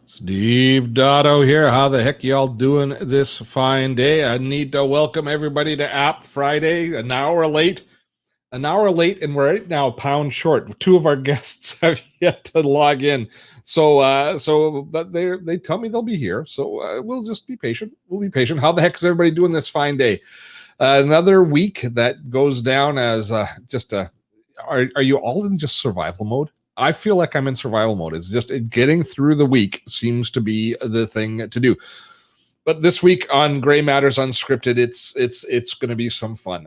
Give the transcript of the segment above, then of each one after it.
Steve Dotto here. How the heck y'all doing this fine day? I need to welcome everybody to App Friday. An hour late, and we're right now a pound short. Two of our guests have yet to log in, but they tell me they'll be here. So we'll just be patient. We'll be patient. How the heck is everybody doing this fine day? Another week that goes down as Are you all in just survival mode? I feel like I'm in survival mode. It's just getting through the week seems to be the thing to do. But this week on Gray Matters Unscripted, it's going to be some fun.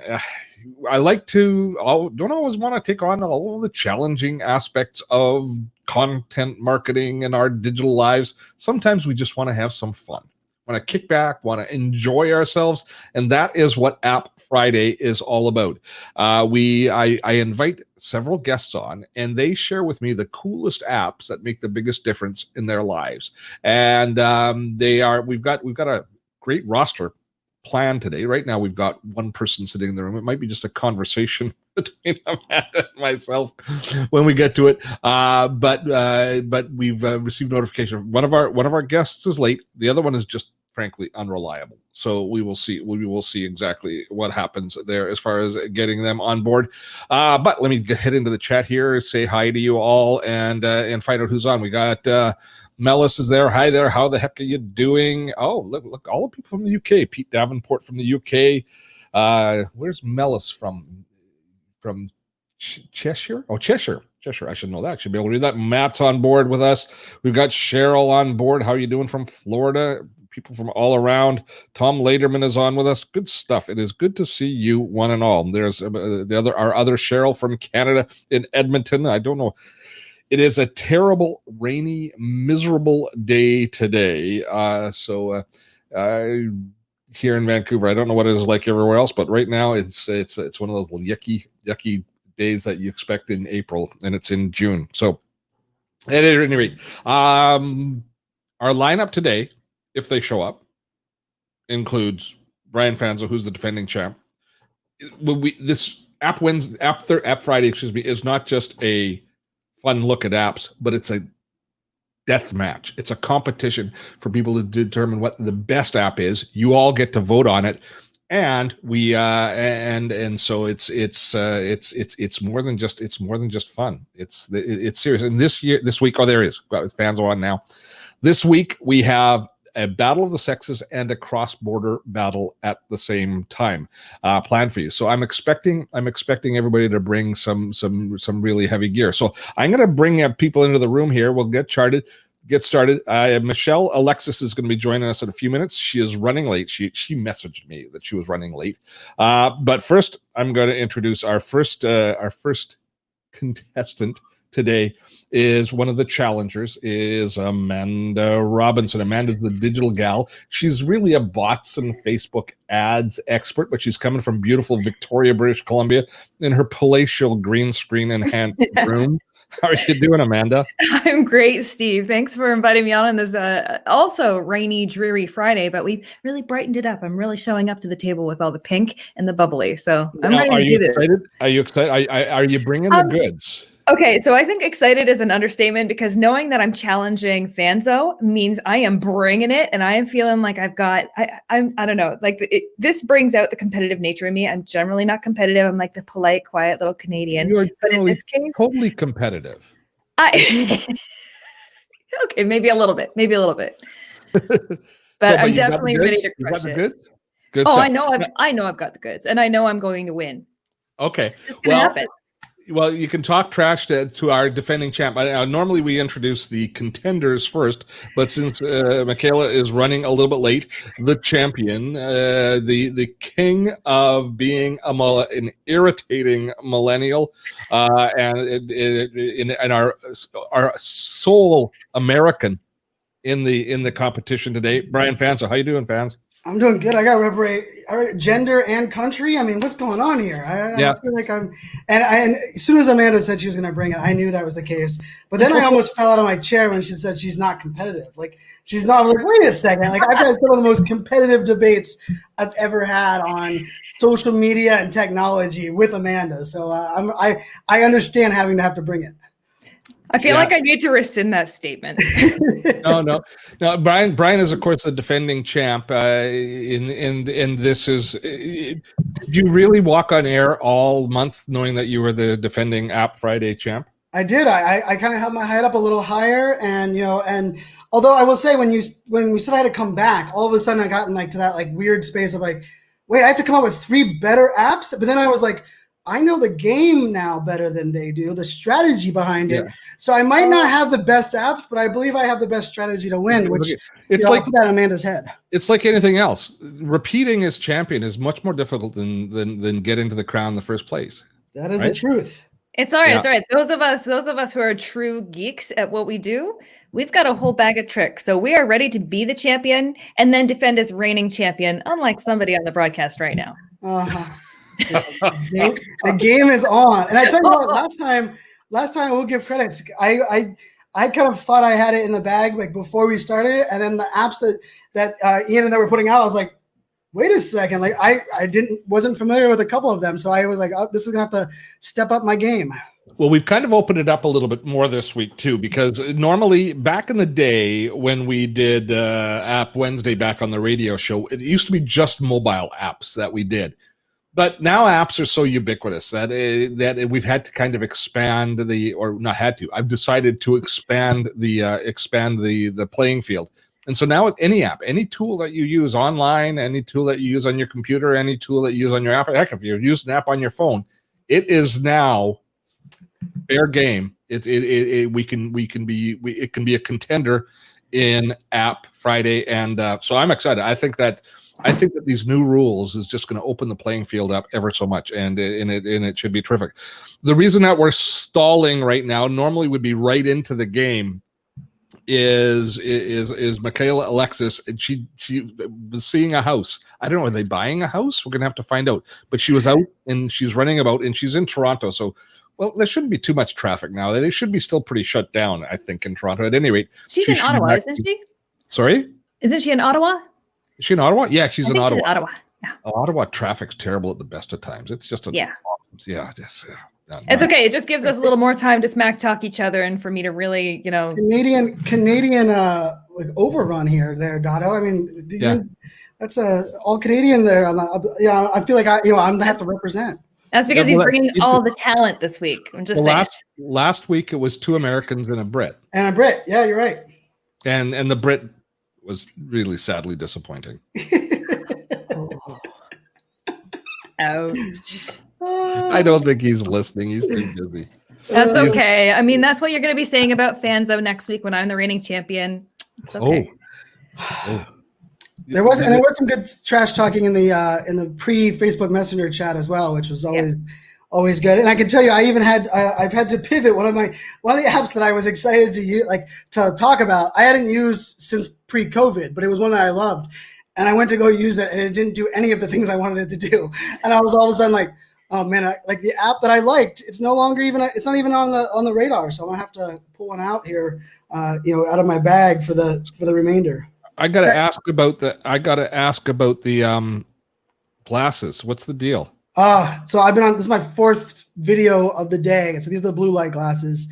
I don't always want to take on all of the challenging aspects of content marketing in our digital lives. Sometimes we just want to have some fun. Want to kick back, want to enjoy ourselves, and that is what App Friday is all about. I invite several guests on, and they share with me the coolest apps that make the biggest difference in their lives. And we've got a great roster planned today. Right now, we've got one person sitting in the room. It might be just a conversation between Amanda and myself when we get to it. But we've received notification. One of our guests is late. The other one is just frankly unreliable. So we will see. We will see exactly what happens there as far as getting them on board. But let me head into the chat here, say hi to you all, and find out who's on. We got Melis is there. Hi there. How the heck are you doing? Oh, look, all the people from the UK. Pete Davenport from the UK. Where's Melis from? From Cheshire? Oh, Cheshire. I should know that. I should be able to read that. Matt's on board with us. We've got Cheryl on board. How are you doing from Florida? People from all around. Tom Laderman is on with us. Good stuff. It is good to see you, one and all. There's our other Cheryl from Canada in Edmonton. I don't know. It is a terrible, rainy, miserable day today. Here in Vancouver, I don't know what it is like everywhere else, but right now it's one of those yucky days that you expect in April, and it's in June. So, at any rate, our lineup today, if they show up, includes Brian Fanzo, who's the defending champ. This App Friday, is not just a fun look at apps, but it's a death match. It's a competition for people to determine what the best app is. You all get to vote on it, and we so it's more than just fun. It's serious. And this week, there is. Got with Fanzo on now. This week we have a battle of the sexes and a cross-border battle at the same time planned for you. So I'm expecting everybody to bring some really heavy gear. So I'm going to bring people into the room here. We'll get started. Michaela Alexis is going to be joining us in a few minutes. She is running late. She messaged me that she was running late. But first, I'm going to introduce our first contestant today. Is one of the challengers is Amanda Robinson. Amanda's the digital gal. She's really a bots and Facebook ads expert, but she's coming from beautiful Victoria, British Columbia in her palatial green screen enhanced room. How are you doing, Amanda? I'm great, Steve. Thanks for inviting me on this also rainy, dreary Friday, but we really brightened it up. I'm really showing up to the table with all the pink and the bubbly. So I'm ready to do this. Are you excited? Are you bringing the goods? Okay, so I think excited is an understatement, because knowing that I'm challenging Fanzo means I am bringing it, and I am feeling like I've got, I don't know, like this brings out the competitive nature in me. I'm generally not competitive. I'm like the polite, quiet little Canadian. But in this case, totally competitive. Okay, maybe a little bit. But I'm definitely ready to crush it. Good stuff. I know I've got the goods, and I know I'm going to win. Okay, it's gonna happen. Well, you can talk trash to our defending champ. Normally, we introduce the contenders first, but since Michaela is running a little bit late, the champion, the king of being an irritating millennial, and our sole American in the competition today, Brian Fanzo. How you doing, Fans? I'm doing good. I got to represent gender and country. I mean, what's going on here? I feel like and as soon as Amanda said she was going to bring it, I knew that was the case. But then I almost fell out of my chair when she said she's not competitive. Like, she's not. I'm like, wait a second. Like, I've had some of the most competitive debates I've ever had on social media and technology with Amanda. So I understand having to bring it. I feel like I need to rescind that statement. No. Brian is of course the defending champ. And this is. Did you really walk on air all month knowing that you were the defending App Friday champ? I did. I kind of held my head up a little higher, and and although I will say when we said I had to come back, all of a sudden I got in to that weird space of wait, I have to come up with 3 better apps. But then I was like, I know the game now better than they do, the strategy behind it. So I might not have the best apps, but I believe I have the best strategy to win, which it's I'll put that in Amanda's head. It's like anything else. Repeating as champion is much more difficult than getting to the crown in the first place. That is the truth. It's all right. Yeah. It's all right. Those of us who are true geeks at what we do, we've got a whole bag of tricks. So we are ready to be the champion and then defend as reigning champion, unlike somebody on the broadcast right now. The game is on. And I tell you what, last time I will give credit. I kind of thought I had it in the bag before we started, and then the apps that Ian and I were putting out, I was like, wait a second, I wasn't familiar with a couple of them, so I was like, oh, this is gonna have to step up my game. Well, we've kind of opened it up a little bit more this week too, because normally back in the day when we did App Wednesday back on the radio show, it used to be just mobile apps that we did. But now apps are so ubiquitous that we've had to kind of expand I've decided to expand the playing field. And so now with any app, any tool that you use online, any tool that you use on your computer, any tool that you use on your app, heck, if you're using an app on your phone, it is now fair game. It can be a contender in App Friday, and so I'm excited. I think that these new rules is just going to open the playing field up ever so much, and it should be terrific. The reason that we're stalling right now, normally would be right into the game, is Michaela Alexis, and she was seeing a house. I don't know, are they buying a house? We're gonna have to find out. But she was out and she's running about, and she's in Toronto, so there shouldn't be too much traffic now. They should be still pretty shut down, I think, in Toronto. At any rate, she's in Ottawa, isn't she? Sorry, isn't she in Ottawa? Is she in Ottawa? Yeah, she's in Ottawa. She's in Ottawa. Yeah. Ottawa traffic's terrible at the best of times. It's just it's okay. It just gives us a little more time to smack talk each other, and for me to really, Canadian overrun there, Dotto. I mean, that's all Canadian there. I feel like I'm gonna have to represent. That's because he's bringing all the talent this week. I'm just saying. Last week it was 2 Americans and a Brit. And a Brit, yeah, you're right. And the Brit was really sadly disappointing. Ouch. I don't think he's listening. He's too busy. That's okay. I mean, that's what you're going to be saying about Fanzo next week when I'm the reigning champion. It's okay. There was some good trash talking in the pre-Facebook Messenger chat as well, which was always good. And I can tell you, I've had to pivot one of the apps that I was excited to use, to talk about. I hadn't used since pre-COVID, but it was one that I loved. And I went to go use it, and it didn't do any of the things I wanted it to do. And I was all of a sudden like, oh man, the app that I liked, it's no longer it's not even on the radar. So I'm gonna have to pull one out here, out of my bag for the remainder. I gotta ask about the glasses. What's the deal? So I've been on. This is my 4th video of the day. So these are the blue light glasses.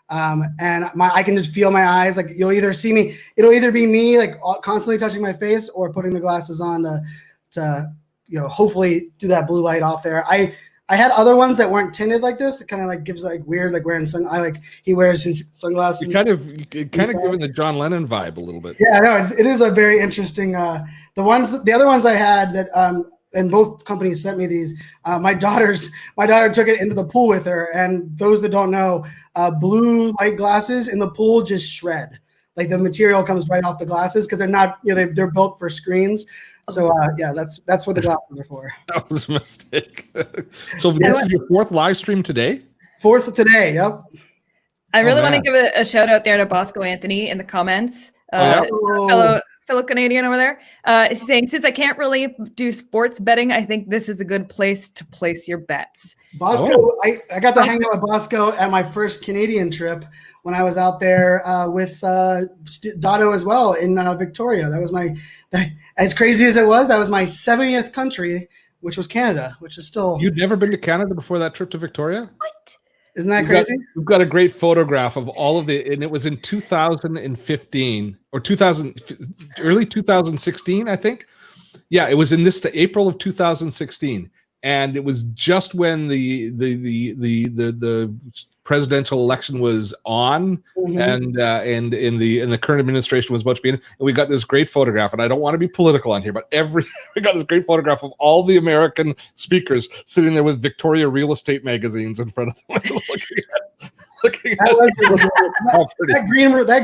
And I can just feel my eyes. You'll either see me, it'll either be me constantly touching my face, or putting the glasses on to hopefully do that blue light off there. I had other ones that weren't tinted like this. It kind of gives weird, wearing he wears his sunglasses. Kind of giving the John Lennon vibe a little bit. Yeah, no, it is a very interesting, the other ones I had that, and both companies sent me these. My daughter took it into the pool with her, and those that don't know, blue light glasses in the pool just shred. The material comes right off the glasses because they're not, they're built for screens. So that's what the glasses are for. That was a mistake. So this is your 4th live stream today? 4th today. Yep. I really want to give a shout out there to Bosco Anthony in the comments. Fellow Canadian over there, is saying, since I can't really do sports betting, I think this is a good place to place your bets. Bosco, I got to hang out with Bosco at my first Canadian trip when I was out there with Dotto as well in Victoria. That was as crazy as it was, that was my 70th country, which was Canada, which is still. You'd never been to Canada before that trip to Victoria? What? Isn't that crazy? We've got a great photograph of all of and it was in 2015 or early 2016, I think. Yeah, it was in April of 2016, and it was just when the presidential election was on, and in the current administration was about to be in. And we got this great photograph, and I don't want to be political on here, but we got this great photograph of all the American speakers sitting there with Victoria real estate magazines in front of them, that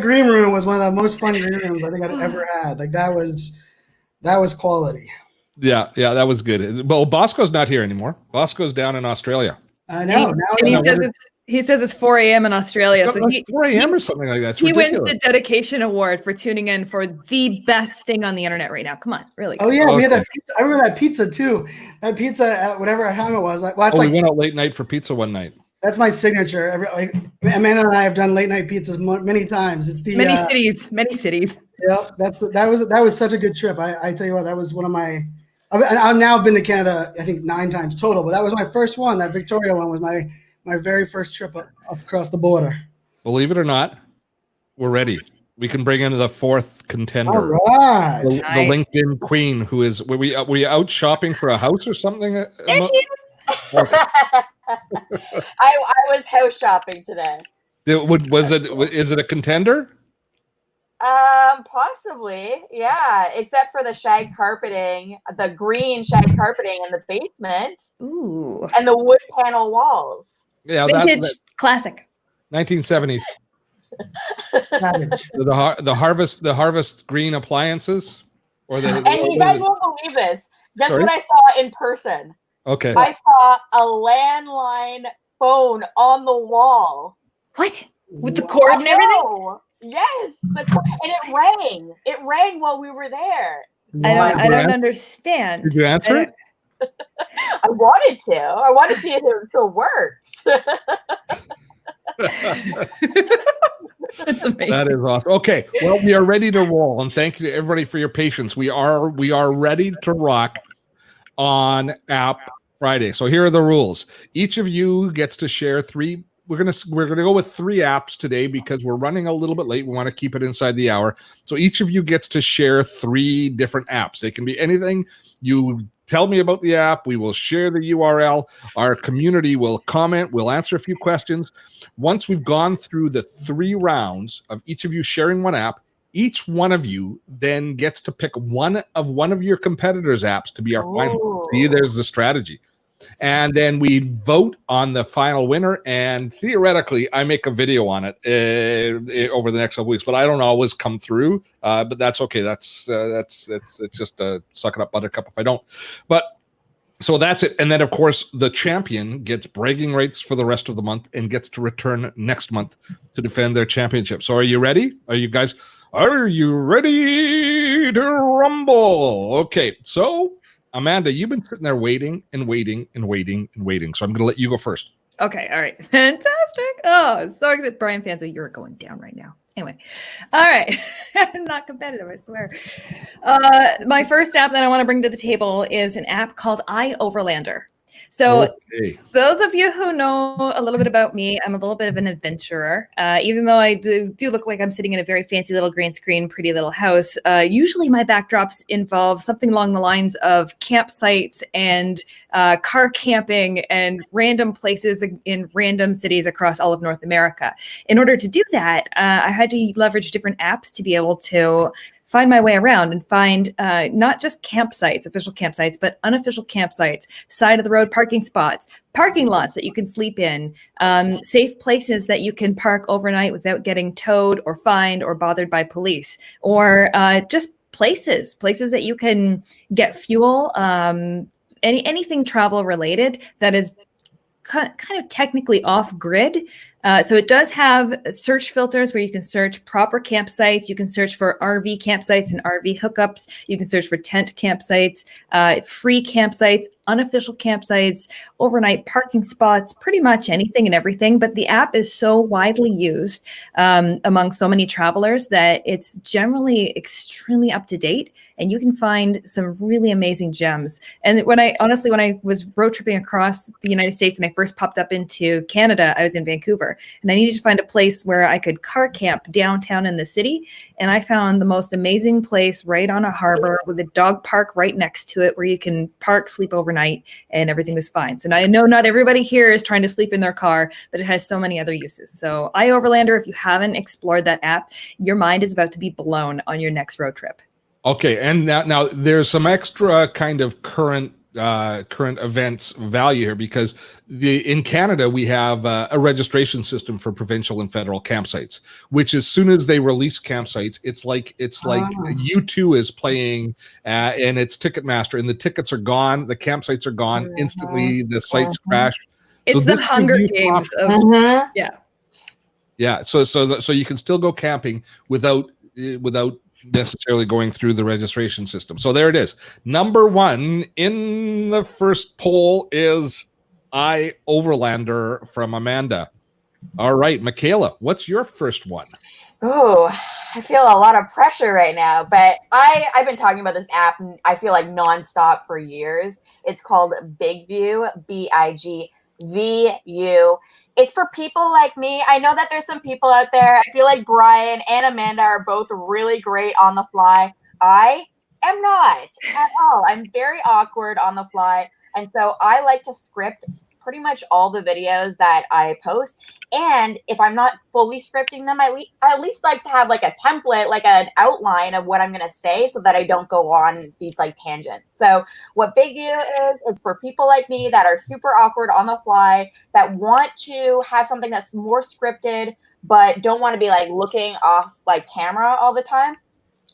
green room was one of the most fun green rooms I think I've ever had. Like that was quality. Yeah, that was good. Well, Bosco's not here anymore. Bosco's down in Australia. I know. And he says it's 4 a.m. in Australia. So 4 a.m. or something like that. It's he ridiculous. wins the dedication award for tuning in for the best thing on the internet right now. Come on, really. Oh yeah, we had that pizza. I remember that pizza too. That pizza at whatever time it was. We went out late night for pizza one night. That's my signature. Amanda and I have done late night pizzas many times. It's the many cities. Yeah, that was such a good trip. I tell you what, that was one of my. I've now been to Canada, I think 9 times total, but that was my first one. That Victoria one was my very first trip up across the border. Believe it or not, we're ready. We can bring in the 4th contender. All right. The LinkedIn queen, who is, were we out shopping for a house or something? There she is. I was house shopping today. Is it a contender? Possibly, yeah. Except for the shag carpeting, the green shag carpeting in the basement. Ooh. And the wood panel walls. Yeah, vintage classic. 1970s. the harvest green appliances, and you guys won't believe this. Guess what I saw in person? Okay. I saw a landline phone on the wall. What? With the cord and everything? Yes, and it rang. It rang while we were there. I don't understand. Did you answer it? I wanted to. I wanted to see if it still works. That's amazing. That is awesome. Okay, well, we are ready to roll, and thank you to everybody for your patience. We are ready to rock on App Friday. So here are the rules. Each of you gets to share 3. We're gonna go with 3 apps today because we're running a little bit late. We want to keep it inside the hour. So each of you gets to share 3 different apps. They can be anything. You tell me about the app. We will share the URL. Our community will comment. We'll answer a few questions. Once we've gone through the 3 rounds of each of you sharing one app, each one of you then gets to pick one of your competitors' apps to be our final. See, there's the strategy. And then we vote on the final winner, and theoretically, I make a video on it over the next couple weeks. But I don't always come through. But that's okay. That's just suck it up, buttercup, if I don't. But so that's it. And then, of course, the champion gets bragging rights for the rest of the month and gets to return next month to defend their championship. So, are you ready? Are you ready to rumble? Okay, so. Amanda, you've been sitting there waiting. So I'm going to let you go first. Okay. All right. Fantastic. Oh, so excited. Brian Fanzo, you're going down right now. Anyway. All right. I'm not competitive, I swear. My first app that I want to bring to the table is an app called iOverlander. So those of you who know a little bit about me, I'm a little bit of an adventurer. Even though I do look like I'm sitting in a very fancy little green screen, pretty little house, usually my backdrops involve something along the lines of campsites and car camping and random places in random cities across all of North America. In order to do that, I had to leverage different apps to be able to find my way around and find not just campsites, official campsites, but unofficial campsites, side of the road parking spots, parking lots that you can sleep in, safe places that you can park overnight without getting towed or fined or bothered by police, or just places that you can get fuel, anything travel related that is kind of technically off grid. So it does have search filters where you can search proper campsites. You can search for RV campsites and RV hookups. You can search for tent campsites, free campsites, unofficial campsites, overnight parking spots, pretty much anything and everything. But the app is so widely used among so many travelers that it's generally extremely up to date, and you can find some really amazing gems. And when I was road tripping across the United States and I first popped up into Canada, I was in Vancouver, and I needed to find a place where I could car camp downtown in the city. And I found the most amazing place right on a harbor with a dog park right next to it where you can park, sleep overnight, and everything was fine. So now I know not everybody here is trying to sleep in their car, but it has so many other uses. So iOverlander, if you haven't explored that app, your mind is about to be blown on your next road trip. Okay, and now there's some extra kind of current events value here, because in Canada we have a registration system for provincial and federal campsites, which as soon as they release campsites, it's like U2 is playing and it's Ticketmaster, and the tickets are gone, the campsites are gone instantly, the sites crash. It's so the Hunger Games of yeah. So you can still go camping without necessarily going through the registration system. So there it is. Number one in the first poll is iOverlander from Amanda. All right, Michaela, what's your first one? Oh, I feel a lot of pressure right now, but I've been talking about this app, I feel like nonstop for years. It's called Big View, BIGVU. It's for people like me. I know that there's some people out there. I feel like Brian and Amanda are both really great on the fly. I am not at all. I'm very awkward on the fly. And so I like to script pretty much all the videos that I post. And if I'm not fully scripting them, I at least like to have like a template, like an outline of what I'm going to say so that I don't go on these like tangents. So what Big View is, it's for people like me that are super awkward on the fly, that want to have something that's more scripted, but don't want to be like looking off like camera all the time.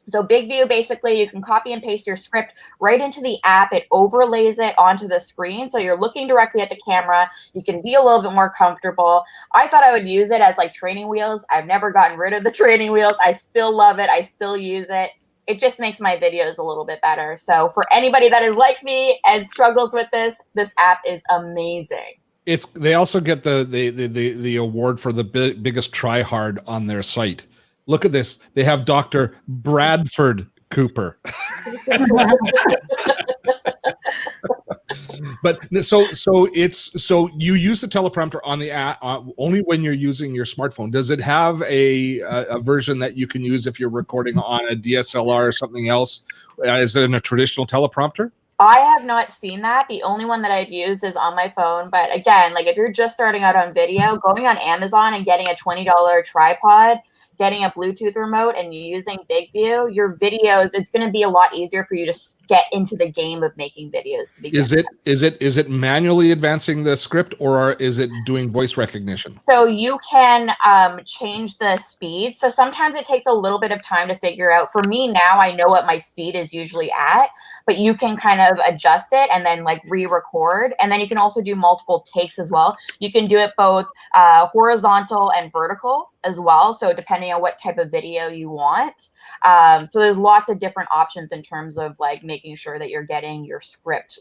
So Big View, basically, you can copy and paste your script right into the app. It overlays it onto the screen. So you're looking directly at the camera. You can be a little bit more comfortable. I thought I would use it as like training wheels. I've never gotten rid of the training wheels. I still love it. I still use it. It just makes my videos a little bit better. So for anybody that is like me and struggles with this app is amazing. They also get the award for the biggest try hard on their site. Look at this. They have Dr. Bradford Cooper. But so you use the teleprompter on the app only when you're using your smartphone. Does it have a version that you can use if you're recording on a DSLR or something else? Is it in a traditional teleprompter? I have not seen that. The only one that I've used is on my phone. But again, like if you're just starting out on video, going on Amazon and getting a $20 tripod, getting a Bluetooth remote, and using Big View, your videos, it's going to be a lot easier for you to get into the game of making videos. To begin is it manually advancing the script, or is it doing voice recognition? So you can change the speed. So sometimes it takes a little bit of time to figure out. For me now, I know what my speed is usually at, but you can kind of adjust it and then like re-record. And then you can also do multiple takes as well. You can do it both horizontal and vertical as well. So depending on what type of video you want. So there's lots of different options in terms of like making sure that you're getting your script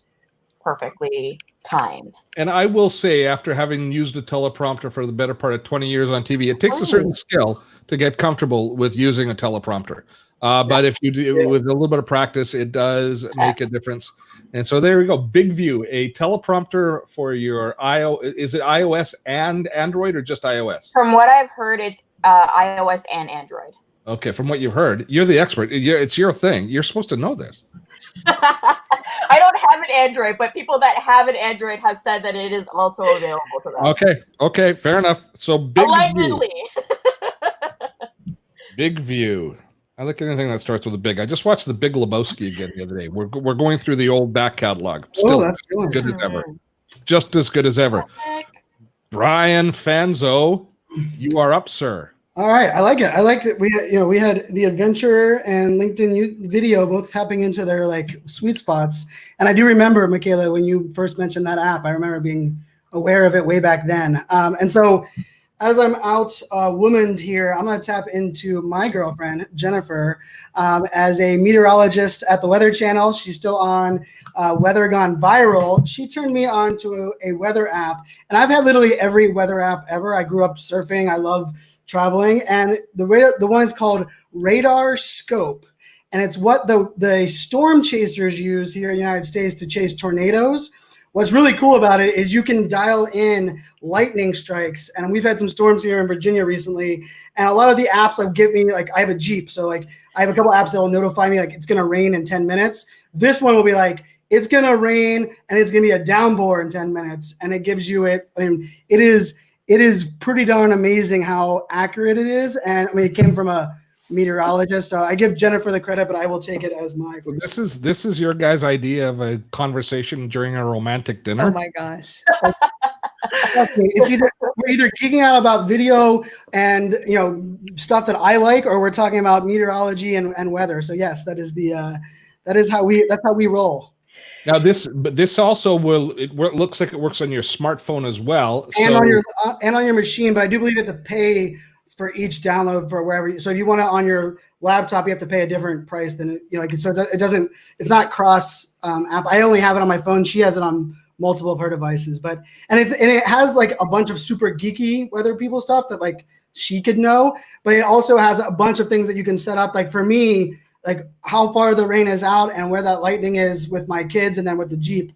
perfectly timed. And I will say, after having used a teleprompter for the better part of 20 years on TV, it takes a certain skill to get comfortable with using a teleprompter. But if you do with a little bit of practice, it does make a difference. And so there we go. Big View, a teleprompter for your is it iOS and Android, or just iOS? From what I've heard, it's iOS and Android. Okay, from what you've heard, you're the expert. It's your thing. You're supposed to know this. I don't have an Android, but people that have an Android have said that it is also available to them. Okay, fair enough. So allegedly. Big View. I like anything that starts with a big. I just watched The Big Lebowski again the other day. We're going through the old back catalog. Still as good as ever. Just as good as ever. Brian Fanzo, you are up, sir. All right, I like it. I like that we had the adventure and LinkedIn video both tapping into their like sweet spots. And I do remember, Michaela, when you first mentioned that app, I remember being aware of it way back then. And so as I'm out womaned here, I'm going to tap into my girlfriend, Jennifer, as a meteorologist at the Weather Channel. She's still on Weather Gone Viral. She turned me on to a weather app, and I've had literally every weather app ever. I grew up surfing. I love traveling, and the one is called Radar Scope. And it's what the storm chasers use here in the United States to chase tornadoes. What's really cool about it is you can dial in lightning strikes. And we've had some storms here in Virginia recently. And a lot of the apps like give me, like I have a Jeep. So like I have a couple apps that will notify me like it's going to rain in 10 minutes. This one will be like, it's going to rain and it's going to be a downpour in 10 minutes. And it gives you it. I mean, it is pretty darn amazing how accurate it is. And I mean, it came from a meteorologist, so I give Jennifer the credit, but I will take it as my. This is your guys' idea of a conversation during a romantic dinner. Oh my gosh! It's we're either geeking out about video and stuff that I like, or we're talking about meteorology and weather. So yes, that's how we roll. Now this also it looks like it works on your smartphone as well, and on your machine. But I do believe you have to pay for each download for wherever. So if you want it on your laptop, you have to pay a different price than so it's not cross app. I only have it on my phone. She has it on multiple of her devices, and it has like a bunch of super geeky weather people stuff that like she could know, but it also has a bunch of things that you can set up. Like for me, like how far the rain is out and where that lightning is with my kids, and then with the Jeep,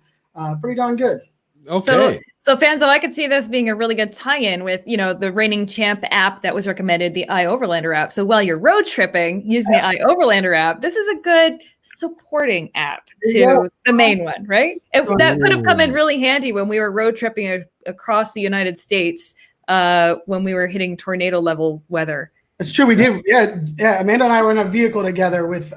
pretty darn good. Okay. So Fanzo, I could see this being a really good tie-in with, the Reigning Champ app that was recommended, the iOverlander app. So while you're road tripping using the iOverlander app, this is a good supporting app to the main one, right? That could have come in really handy when we were road tripping across the United States when we were hitting tornado level weather. It's true. We did. Yeah. Amanda and I were in a vehicle together with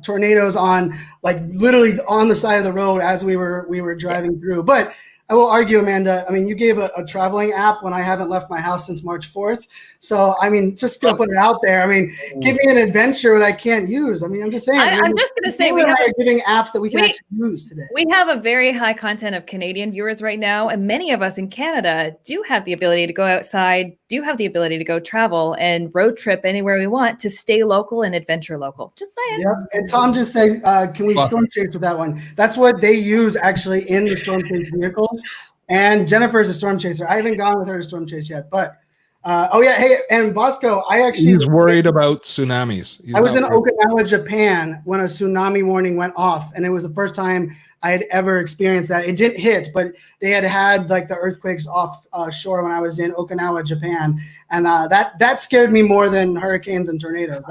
tornadoes on, like literally on the side of the road as we were driving through. But I will argue, Amanda, I mean, you gave a traveling app when I haven't left my house since March 4th. So, I mean, just going to put it out there. I mean, give me an adventure that I can't use. I mean, I'm just saying. I'm just going to say we are giving apps that we can actually use today. We have a very high content of Canadian viewers right now. And many of us in Canada do have the ability to go outside, do have the ability to go travel and road trip anywhere we want to stay local and adventure local. Just saying. Yeah. And Tom just said, can we storm chase with that one? That's what they use actually in the storm chase vehicles. And Jennifer is a storm chaser. I haven't gone with her to storm chase yet, but hey, and Bosco, he's worried about tsunamis. I was in Okinawa, Japan when a tsunami warning went off, and it was the first time I had ever experienced that. It didn't hit, but they had like the earthquakes off shore when I was in Okinawa, Japan, and that scared me more than hurricanes and tornadoes.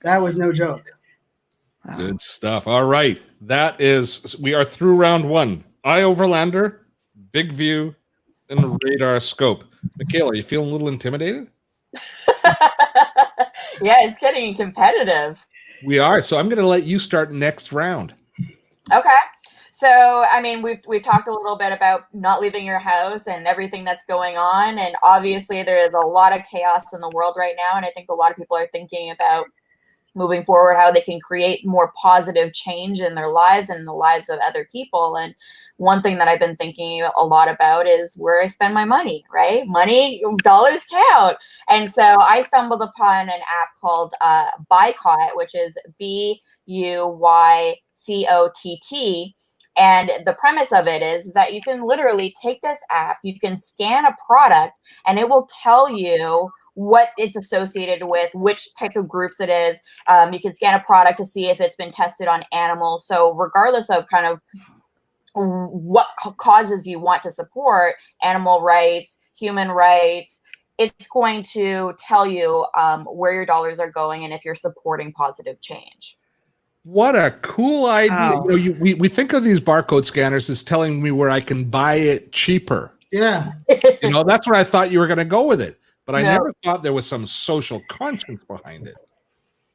That was no joke. Wow. Good stuff. All right, we are through round one. iOverlander, Big View, and Radar Scope. Michaela, are you feeling a little intimidated? Yeah, it's getting competitive. We are. So I'm going to let you start next round. Okay. So, I mean, we've talked a little bit about not leaving your house and everything that's going on. And obviously there is a lot of chaos in the world right now. And I think a lot of people are thinking about moving forward, how they can create more positive change in their lives and the lives of other people. And one thing that I've been thinking a lot about is where I spend my money, right? Money, dollars count. And so I stumbled upon an app called Buycott, which is BUYCOTT. And the premise of it is that you can literally take this app, you can scan a product, and it will tell you what it's associated with, which type of groups it is. You can scan a product to see if it's been tested on animals. So regardless of kind of what causes you want to support, animal rights, human rights, it's going to tell you where your dollars are going and if you're supporting positive change. What a cool idea. Wow. We think of these barcode scanners as telling me where I can buy it cheaper. Yeah. That's where I thought you were going to go with it. But I never thought there was some social conscience behind it.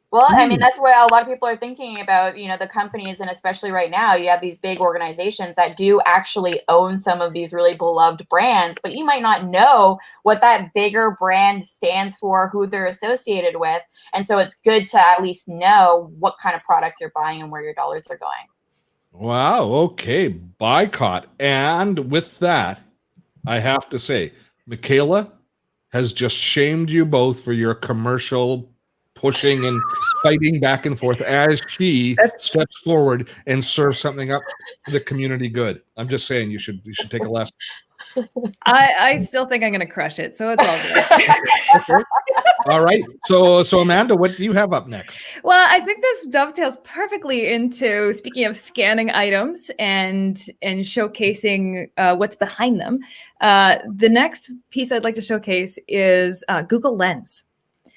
Well, I mean, that's what a lot of people are thinking about, the companies, and especially right now, you have these big organizations that do actually own some of these really beloved brands, but you might not know what that bigger brand stands for, who they're associated with. And so it's good to at least know what kind of products you're buying and where your dollars are going. Wow. Okay. Buycott. And with that, I have to say, Michaela, has just shamed you both for your commercial pushing and fighting back and forth as she steps forward and serves something up for the community good. I'm just saying you should take a lesson. I still think I'm going to crush it, so it's all good. Okay. All right. So Amanda, what do you have up next? Well, I think this dovetails perfectly into, speaking of scanning items and showcasing what's behind them. The next piece I'd like to showcase is Google Lens.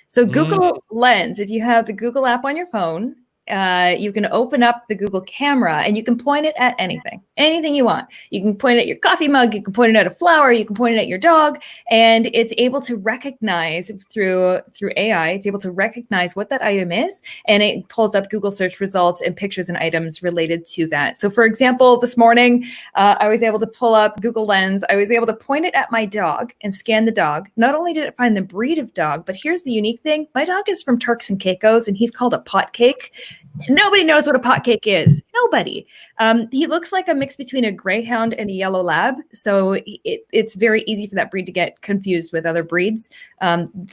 So Google Lens, if you have the Google app on your phone, you can open up the Google camera and you can point it at anything you want. You can point it at your coffee mug, you can point it at a flower, you can point it at your dog, and it's able to recognize through AI, it's able to recognize what that item is, and it pulls up Google search results and pictures and items related to that. So for example, this morning, I was able to pull up Google Lens. I was able to point it at my dog and scan the dog. Not only did it find the breed of dog, but here's the unique thing. My dog is from Turks and Caicos, and he's called a pot cake. Nobody knows what a pot cake is. Nobody. He looks like a mix between a greyhound and a yellow lab. So it's very easy for that breed to get confused with other breeds.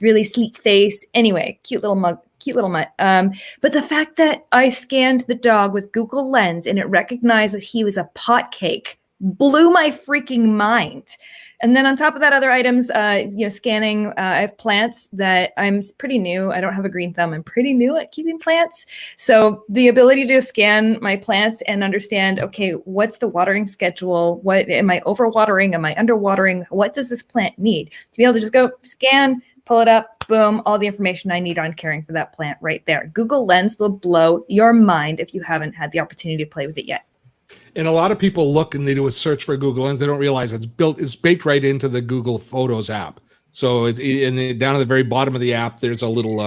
Really sleek face. Anyway, cute little mutt. But the fact that I scanned the dog with Google Lens and it recognized that he was a pot cake blew my freaking mind. And then on top of that, other items, scanning, I have plants that I'm pretty new. I don't have a green thumb. I'm pretty new at keeping plants. So the ability to scan my plants and understand, okay, what's the watering schedule? What am I overwatering? Am I underwatering? What does this plant need? To be able to just go scan, pull it up, boom, all the information I need on caring for that plant right there. Google Lens will blow your mind if you haven't had the opportunity to play with it yet. And a lot of people look and they do a search for Google Lens. They don't realize it's baked right into the Google Photos app. So down at the very bottom of the app, there's a little,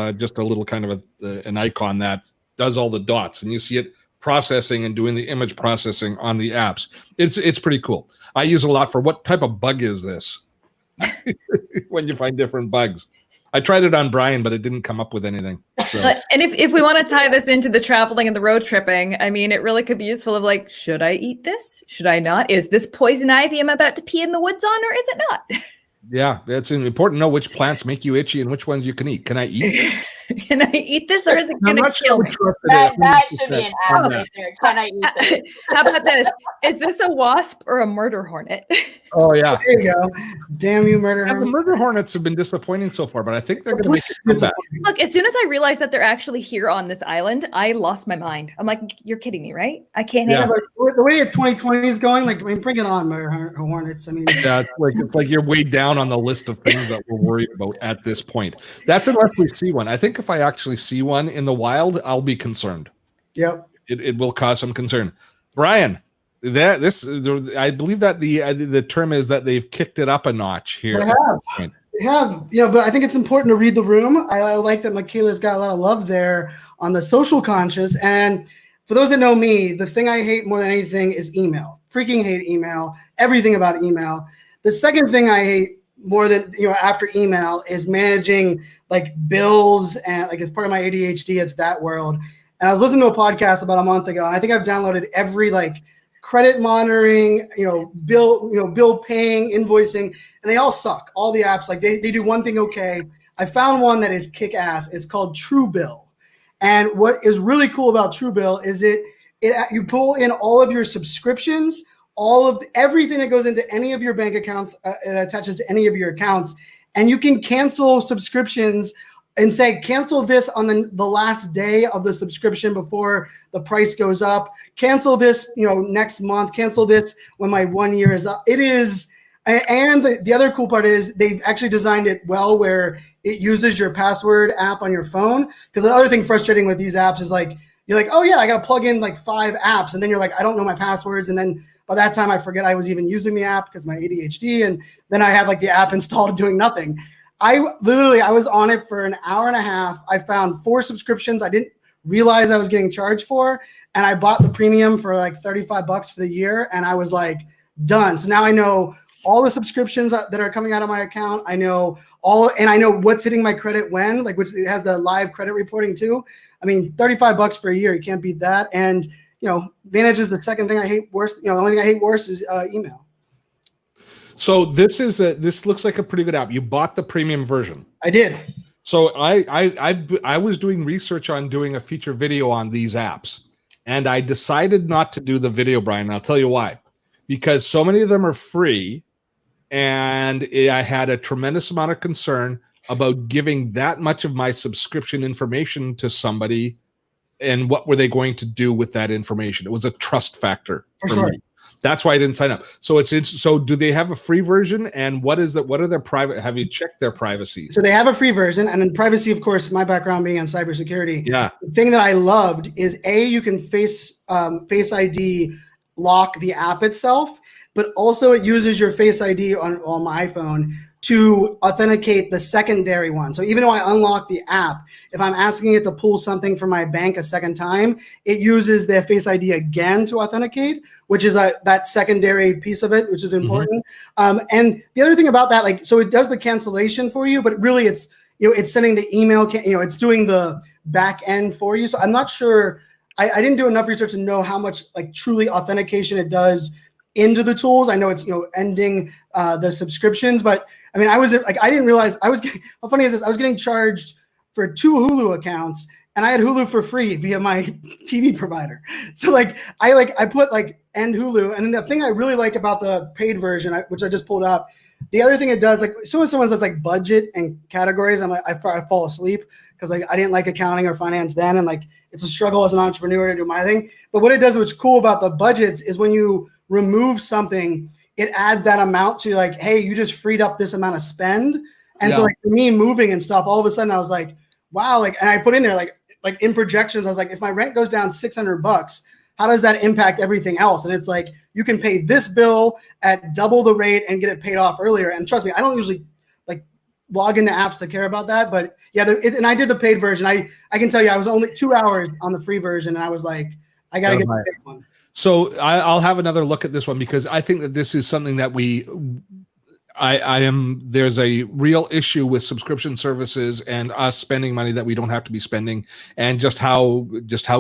kind of an icon that does all the dots, and you see it processing and doing the image processing on the apps. It's pretty cool. I use it a lot for what type of bug is this? When you find different bugs. I tried it on Brian, but it didn't come up with anything. So. And if we want to tie this into the traveling and the road tripping, I mean, it really could be useful of like, should I eat this? Should I not? Is this poison ivy I'm about to pee in the woods on, or is it not? Yeah, it's important to know which plants make you itchy and which ones you can eat. Can I eat? Can I eat this, or is it going to kill me? That should be an ad right there. Can I eat this? How about this? Is this a wasp or a murder hornet? Oh, yeah. There you go. Damn you, murder hornets. The murder hornets have been disappointing so far, but I think they're going to make it come back. Look, as soon as I realized that they're actually here on this island, I lost my mind. I'm like, you're kidding me, right? I can't handle it. The way 2020 is going, like, I mean, bring it on, murder hornets. I mean, yeah, it's like you're way down on the list of things that we're worried about at this point. That's unless we see one. I think if I actually see one in the wild, I'll be concerned. Yep. It will cause some concern. Brian, I believe that the term is that they've kicked it up a notch here. They have, but I think it's important to read the room. I like that Michaela's got a lot of love there on the social conscious. And for those that know me, the thing I hate more than anything is email. Freaking hate email. Everything about email. The second thing I hate more than after email is managing like bills, and like, as part of my ADHD, it's that world. And I was listening to a podcast about a month ago, and I think I've downloaded every like credit monitoring, bill paying, invoicing, and they all suck. All the apps, like they do one thing okay. I found one that is kick ass. It's called Truebill. And what is really cool about Truebill is you pull in all of your subscriptions, all of everything that goes into any of your bank accounts, attaches to any of your accounts, and you can cancel subscriptions and say, cancel this on the last day of the subscription before the price goes up. Cancel this, next month. Cancel this when my 1 year is up. It is, and the other cool part is they've actually designed it well where it uses your password app on your phone. Because the other thing frustrating with these apps is like, you're like, oh yeah, I got to plug in like 5 apps. And then you're like, I don't know my passwords. And then by that time I forget I was even using the app because my ADHD. And then I have like the app installed doing nothing. I was on it for an hour and a half. I found 4 subscriptions I didn't realize I was getting charged for. And I bought the premium for like $35 for the year. And I was like, done. So now I know all the subscriptions that are coming out of my account. I know I know what's hitting my credit when, like, which it has the live credit reporting too. I mean, $35 for a year, you can't beat that. And, manage is the second thing I hate worse. The only thing I hate worse is email. So this looks like a pretty good app. You bought the premium version. I did. So I was doing research on doing a feature video on these apps, and I decided not to do the video, Brian. And I'll tell you why. Because so many of them are free, and I had a tremendous amount of concern about giving that much of my subscription information to somebody, and what were they going to do with that information. It was a trust factor for sure. me. That's why I didn't sign up. So so do they have a free version, and what are their private, have you checked their privacy? So they have a free version, and in privacy, of course, my background being on cybersecurity. Yeah. The thing that I loved is you can face ID lock the app itself, but also it uses your Face ID on my iPhone to authenticate the secondary one. So even though I unlock the app, if I'm asking it to pull something from my bank a second time, it uses their Face ID again to authenticate, which is that secondary piece of it, which is important. And the other thing about that, so it does the cancellation for you, but really it's sending the email, it's doing the back end for you. So I'm not sure, I didn't do enough research to know how much truly authentication it does into the tools. I know it's ending the subscriptions, but I mean, I didn't realize how funny is this? I was getting charged for 2 Hulu accounts, and I had Hulu for free via my TV provider. So I put end Hulu, and then the thing I really like about the paid version, which I just pulled up, the other thing it does, someone says budget and categories, I fall asleep because I didn't like accounting or finance then, and it's a struggle as an entrepreneur to do my thing. But what it does, what's cool about the budgets, is when you remove something, it adds that amount to hey, you just freed up this amount of spend. And so for me moving and stuff, all of a sudden I was like, wow, and I put in there in projections, I was like, if my rent goes down $600, how does that impact everything else? And it's you can pay this bill at double the rate and get it paid off earlier. And trust me, I don't usually log into apps to care about that, but yeah, and I did the paid version. I can tell you, I was only 2 hours on the free version, and I was like, I got to get the paid one. So I'll have another look at this one, because I think that this is something that there's a real issue with subscription services and us spending money that we don't have to be spending, and just how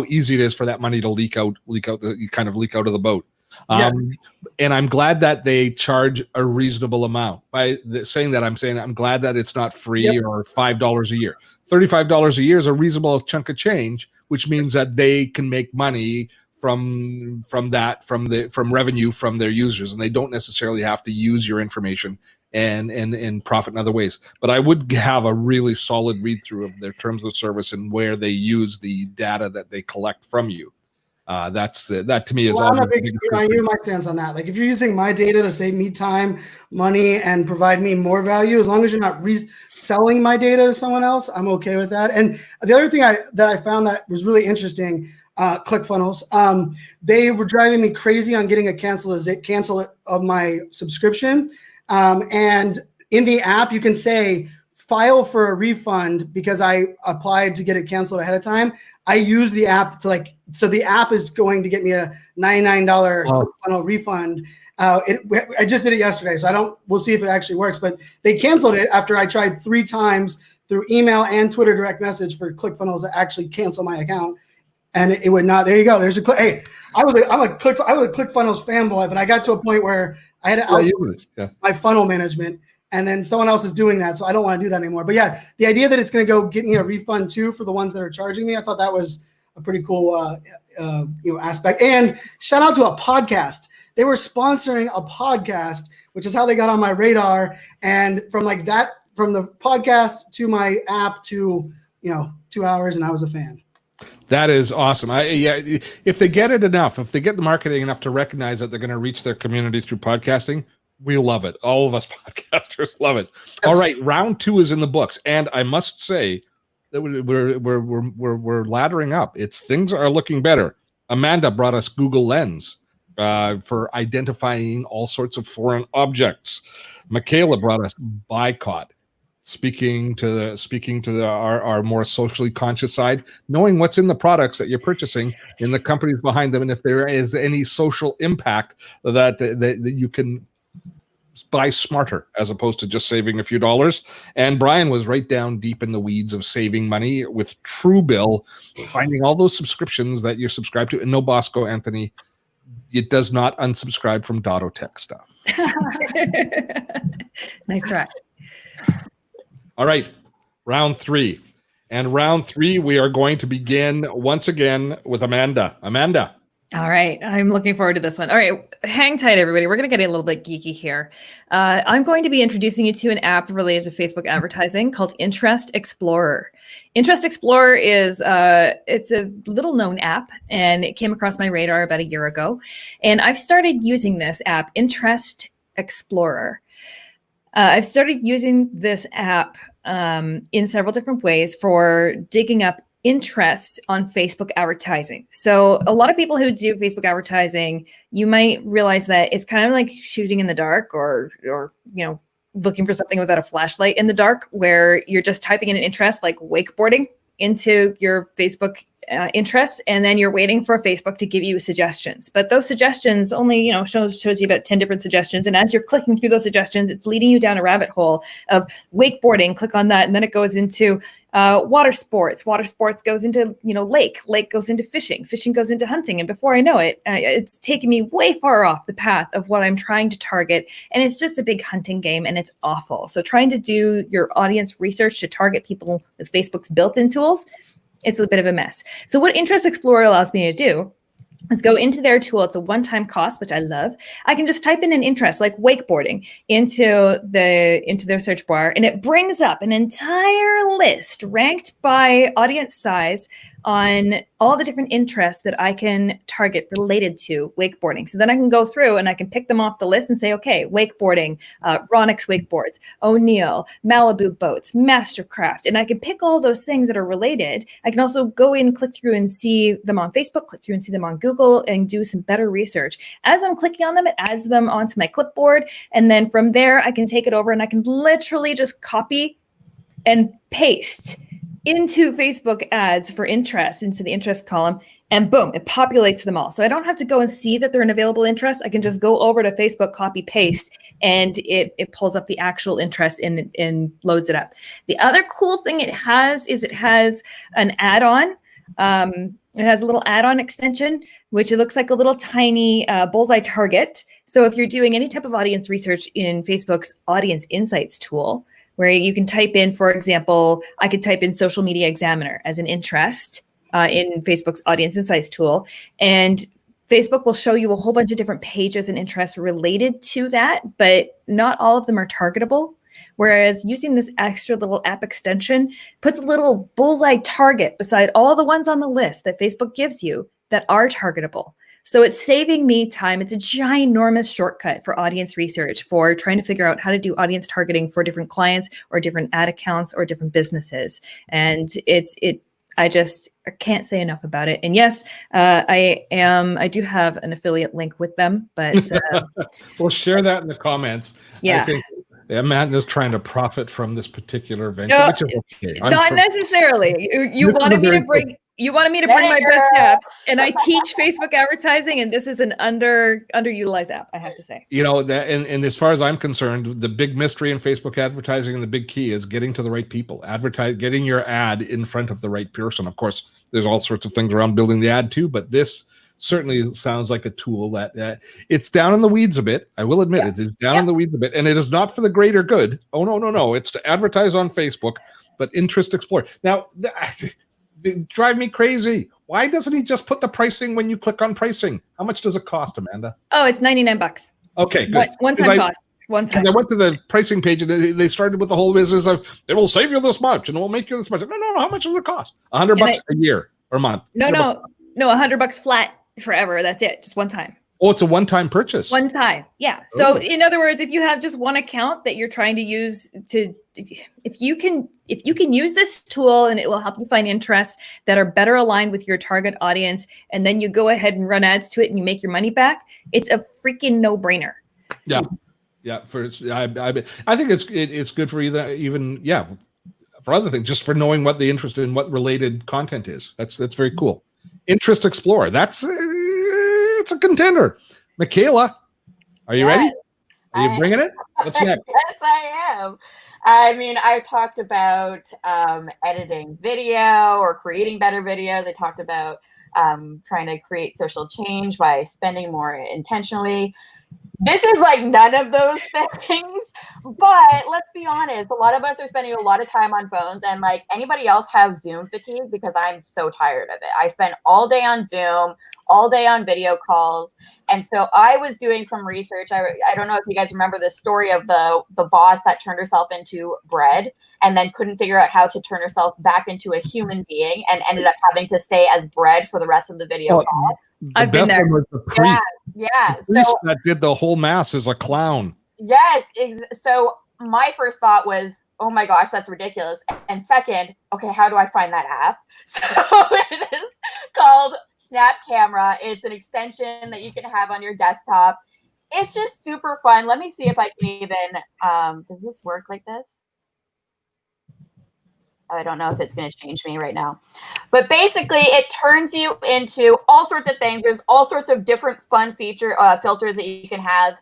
easy it is for that money to leak out of the boat. And I'm glad that they charge a reasonable amount. By saying that, I'm glad that it's not free or $5 a year. $35 a year is a reasonable chunk of change, which means that they can make money from revenue from their users, and they don't necessarily have to use your information and profit in other ways. But I would have a really solid read through of their terms of service and where they use the data that they collect from you. That to me is all. I'm a big, my stance on that. If you're using my data to save me time, money, and provide me more value, as long as you're not reselling my data to someone else, I'm okay with that. And the other thing that I found that was really interesting, ClickFunnels, they were driving me crazy on getting a cancel of my subscription. And in the app, you can say file for a refund because I applied to get it canceled ahead of time. I use the app to so the app is going to get me a $99 ClickFunnels refund. I just did it yesterday, so we'll see if it actually works, but they canceled it after I tried 3 times through email and Twitter direct message for ClickFunnels to actually cancel my account. And it would not. There you go. There's hey, I was a ClickFunnels fanboy, but I got to a point where I had to outsource my funnel management, and then someone else is doing that, so I don't want to do that anymore. But yeah, the idea that it's going to go get me a refund too for the ones that are charging me, I thought that was a pretty cool aspect. And shout out to a podcast. They were sponsoring a podcast, which is how they got on my radar. And from from the podcast to my app to 2 hours, and I was a fan. That is awesome. If they get it enough, if they get the marketing enough to recognize that they're going to reach their community through podcasting, we love it. All of us podcasters love it. Yes. All right, round 2 is in the books, and I must say that we're laddering up. Things are looking better. Amanda brought us Google Lens for identifying all sorts of foreign objects. Michaela brought us Boycott, speaking to our more socially conscious side, knowing what's in the products that you're purchasing, in the companies behind them, and if there is any social impact that you can buy smarter as opposed to just saving a few dollars. And Brian was right down deep in the weeds of saving money with Truebill, finding all those subscriptions that you're subscribed to. And no, Bosco, Anthony, it does not unsubscribe from Dotto Tech stuff. Nice try. All right, round 3. And round 3, we are going to begin once again with Amanda. Amanda. All right. I'm looking forward to this one. All right. Hang tight, everybody. We're going to get a little bit geeky here. I'm going to be introducing you to an app related to Facebook advertising called Interest Explorer. Interest Explorer is it's a little known app, and it came across my radar about a year ago. And I've started using this app, Interest Explorer. I've started using this app in several different ways for digging up interests on Facebook advertising. So a lot of people who do Facebook advertising, you might realize that it's kind of like shooting in the dark or looking for something without a flashlight in the dark, where you're just typing in an interest like wakeboarding into your Facebook interests, and then you're waiting for Facebook to give you suggestions. But those suggestions only, shows you about 10 different suggestions. And as you're clicking through those suggestions, it's leading you down a rabbit hole of wakeboarding. Click on that, and then it goes into water sports. Water sports goes into, lake. Lake goes into fishing. Fishing goes into hunting. And before I know it, it's taken me way far off the path of what I'm trying to target. And it's just a big hunting game, and it's awful. So trying to do your audience research to target people with Facebook's built-in tools, it's a bit of a mess. So what Interest Explorer allows me to do is go into their tool. It's a one-time cost, which I love. I can just type in an interest like wakeboarding into their search bar, and it brings up an entire list ranked by audience size on all the different interests that I can target related to wakeboarding. So then I can go through and I can pick them off the list and say, okay, wakeboarding, Ronix wakeboards, O'Neill, Malibu boats, Mastercraft, and I can pick all those things that are related. I can also go in, click through and see them on Facebook, click through and see them on Google, and do some better research. As I'm clicking on them, it adds them onto my clipboard. And then from there, I can take it over and I can literally just copy and paste into Facebook ads for interest, into the interest column, and boom, it populates them all. So I don't have to go and see that they're an available interest. I can just go over to Facebook, copy, paste, and it pulls up the actual interest and loads it up. The other cool thing it has is it has an add-on. It has a little add-on extension, which it looks like a little tiny bullseye target. So if you're doing any type of audience research in Facebook's Audience Insights tool, where you can type in, for example, I could type in social media examiner as an interest in Facebook's Audience Insights tool. And Facebook will show you a whole bunch of different pages and interests related to that, but not all of them are targetable. Whereas using this extra little app extension puts a little bullseye target beside all the ones on the list that Facebook gives you that are targetable. So it's saving me time. It's a ginormous shortcut for audience research, for trying to figure out how to do audience targeting for different clients or different ad accounts or different businesses. And I can't say enough about it. And yes, I do have an affiliate link with them, but we'll share that in the comments. Yeah. I think Amanda's trying to profit from this particular venture, which is okay. Not necessarily. You wanted me to bring my best apps, and I teach Facebook advertising, and this is an underutilized app, I have to say. That, and as far as I'm concerned, the big mystery in Facebook advertising and the big key is getting to the right people, getting your ad in front of the right person. Of course, there's all sorts of things around building the ad too, but this certainly sounds like a tool that it's down in the weeds a bit. I will admit it is down in the weeds a bit, and it is not for the greater good. Oh, no. It's to advertise on Facebook, but Interest Explorer. Now, they drive me crazy. Why doesn't he just put the pricing when you click on pricing? How much does it cost, Amanda? Oh, it's $99. Okay, good. One-time cost. One time. I went to the pricing page and they started with the whole business of it will save you this much and it will make you this much. No. How much does it cost? $100 a year or a month? No, $100 flat forever. That's it. Just one time. Oh, it's a one-time purchase. One time. Yeah. So in other words, if you have just one account that you're trying to use if you can use this tool and it will help you find interests that are better aligned with your target audience, and then you go ahead and run ads to it and you make your money back, it's a freaking no-brainer. Yeah. Yeah. I think it's good for for other things, just for knowing what the interest in what related content is. That's very cool. Interest Explorer. It's a contender. Michaela, are you ready? Are you bringing it? What's next? Yes, I am. I mean, I talked about editing video or creating better videos. I talked about trying to create social change by spending more intentionally. This is like none of those things. But let's be honest, a lot of us are spending a lot of time on phones, and like anybody else have Zoom fatigue, because I'm so tired of it. I spend all day on Zoom, all day on video calls. And so I was doing some research. I don't know if you guys remember the story of the boss that turned herself into bread and then couldn't figure out how to turn herself back into a human being and ended up having to stay as bread for the rest of the video call. I've been there. Was the priest. Yeah. The priest that did the whole mass as a clown. Yes. So my first thought was, oh my gosh, that's ridiculous. And second, okay, how do I find that app? So it is called Snap Camera. It's an extension that you can have on your desktop. It's just super fun. Let me see if I can even, does this work like this? I don't know if it's going to change me right now. But basically, it turns you into all sorts of things. There's all sorts of different fun filters that you can have.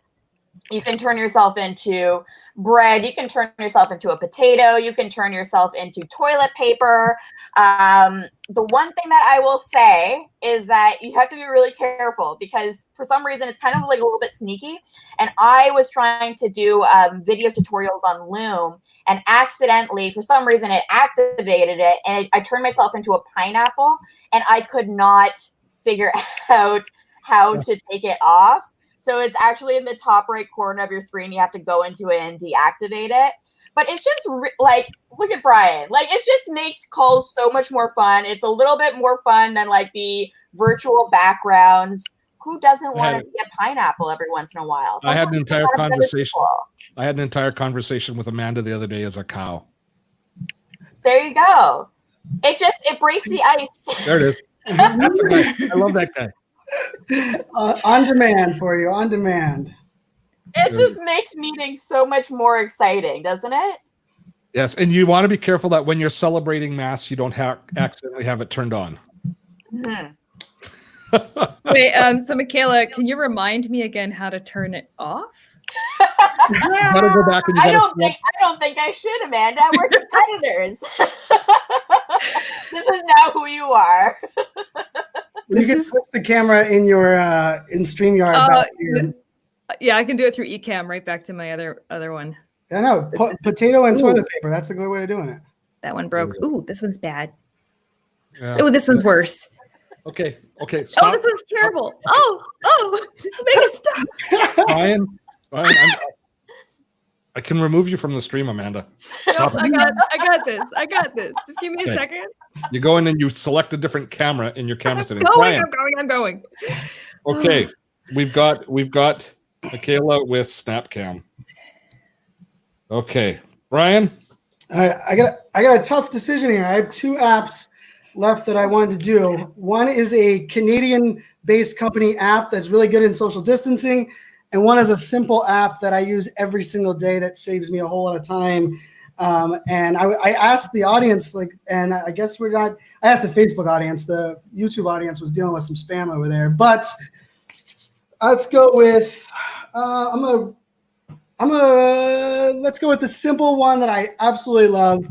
You can turn yourself into bread. You can turn yourself into a potato. You can turn yourself into toilet paper. The one thing that I will say is that you have to be really careful because for some reason it's kind of like a little bit sneaky. And I was trying to do video tutorials on Loom and accidentally, for some reason, it activated it and I turned myself into a pineapple and I could not figure out how to take it off. So it's actually in the top right corner of your screen. You have to go into it and deactivate it. But it's just like, look at Brian. Like, it just makes calls so much more fun. It's a little bit more fun than like the virtual backgrounds. Who doesn't want to be a pineapple every once in a while? I had an entire conversation. I had an entire conversation with Amanda the other day as a cow. There you go. It breaks the ice. There it is. That's a guy. I love that guy. On demand for you, on demand. It just makes meetings so much more exciting, doesn't it? Yes, and you want to be careful that when you're celebrating mass, you don't accidentally have it turned on. Mm-hmm. Wait, so Michaela, can you remind me again how to turn it off? You gotta go back and I don't think I should, Amanda. We're competitors. This is not who you are. You can switch the camera in your in StreamYard. Yeah, I can do it through eCam right back to my other one. I know. Potato and toilet paper. That's a good way of doing it. That one broke. Ooh, this one's bad. Yeah. Oh, this one's worse. Okay. Stop. Oh, this one's terrible. Oh, make it stop. Brian, I can remove you from the stream, Amanda. Stop. No, I got this. Just give me a second. You go in and you select a different camera in your camera settings. I'm going. Okay, we've got Michaela with SnapCam. Okay, Brian. All right, I got a tough decision here. I have two apps left that I wanted to do. One is a Canadian-based company app that's really good in social distancing, and one is a simple app that I use every single day that saves me a whole lot of time. And I asked the audience, and I guess I asked the Facebook audience. The YouTube audience was dealing with some spam over there, but let's go with let's go with the simple one that I absolutely love.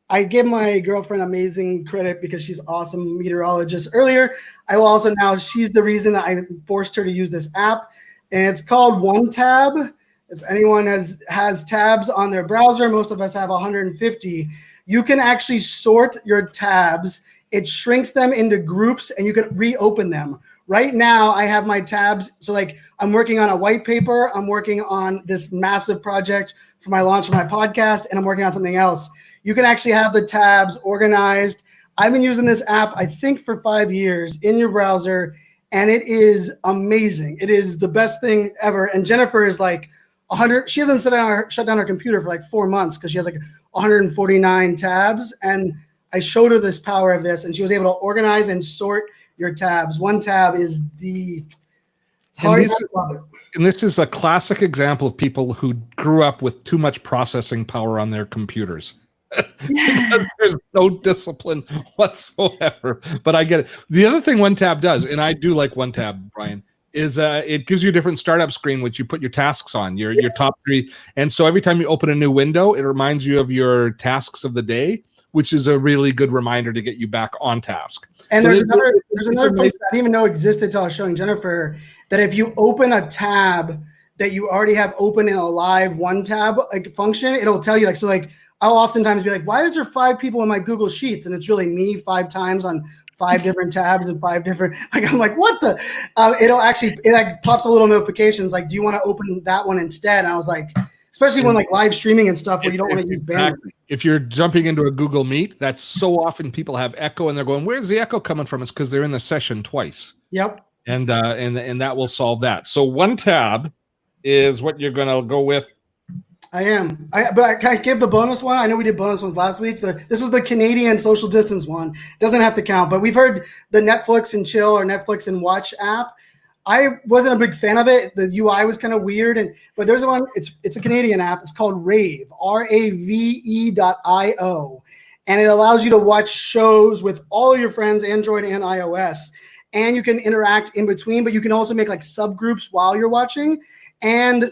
I give my girlfriend amazing credit because she's awesome meteorologist earlier. I will also now, she's the reason that I forced her to use this app, and it's called OneTab. If anyone has tabs on their browser, most of us have 150. You can actually sort your tabs. It shrinks them into groups and you can reopen them. Right now, I have my tabs. So like I'm working on a white paper. I'm working on this massive project for my launch of my podcast, and I'm working on something else. You can actually have the tabs organized. I've been using this app, I think, for 5 years in your browser, and it is amazing. It is the best thing ever. And Jennifer is like 100. She hasn't shut down her computer for like 4 months because she has like 149 tabs. And I showed her this power of this, and she was able to organize and sort your tabs. OneTab is it's hard to love it. And this is a classic example of people who grew up with too much processing power on their computers. There's no discipline whatsoever. But I get it. The other thing OneTab does, and I do like OneTab, Brian, is it gives you a different startup screen, which you put your tasks on, your top 3. And so every time you open a new window, it reminds you of your tasks of the day. which is a really good reminder to get you back on task. And So there's it- another it's function amazing. I didn't even know existed until I was showing Jennifer, that if you open a tab that you already have open in a live one tab like function, it'll tell you like I'll oftentimes be like, why is there 5 people in my Google Sheets? And it's really me 5 times on 5 different tabs and 5 different, like, I'm like, what the, it like pops a little notifications like, do you want to open that one instead? And I was like, especially when like live streaming and stuff where you don't want to use bandwidth. If you're jumping into a Google Meet, that's so often people have echo and they're going, where's the echo coming from? It's because they're in the session twice. Yep. And that will solve that. So one tab is what you're going to go with. I am. But I give the bonus one. I know we did bonus ones last week. This was the Canadian social distance one. Doesn't have to count. But we've heard the Netflix and Chill or Netflix and Watch app. I wasn't a big fan of it. The UI was kind of weird. But there's one. It's a Canadian app. It's called Rave. RAVE.io, and it allows you to watch shows with all of your friends, Android and iOS. And you can interact in between. But you can also make like subgroups while you're watching. And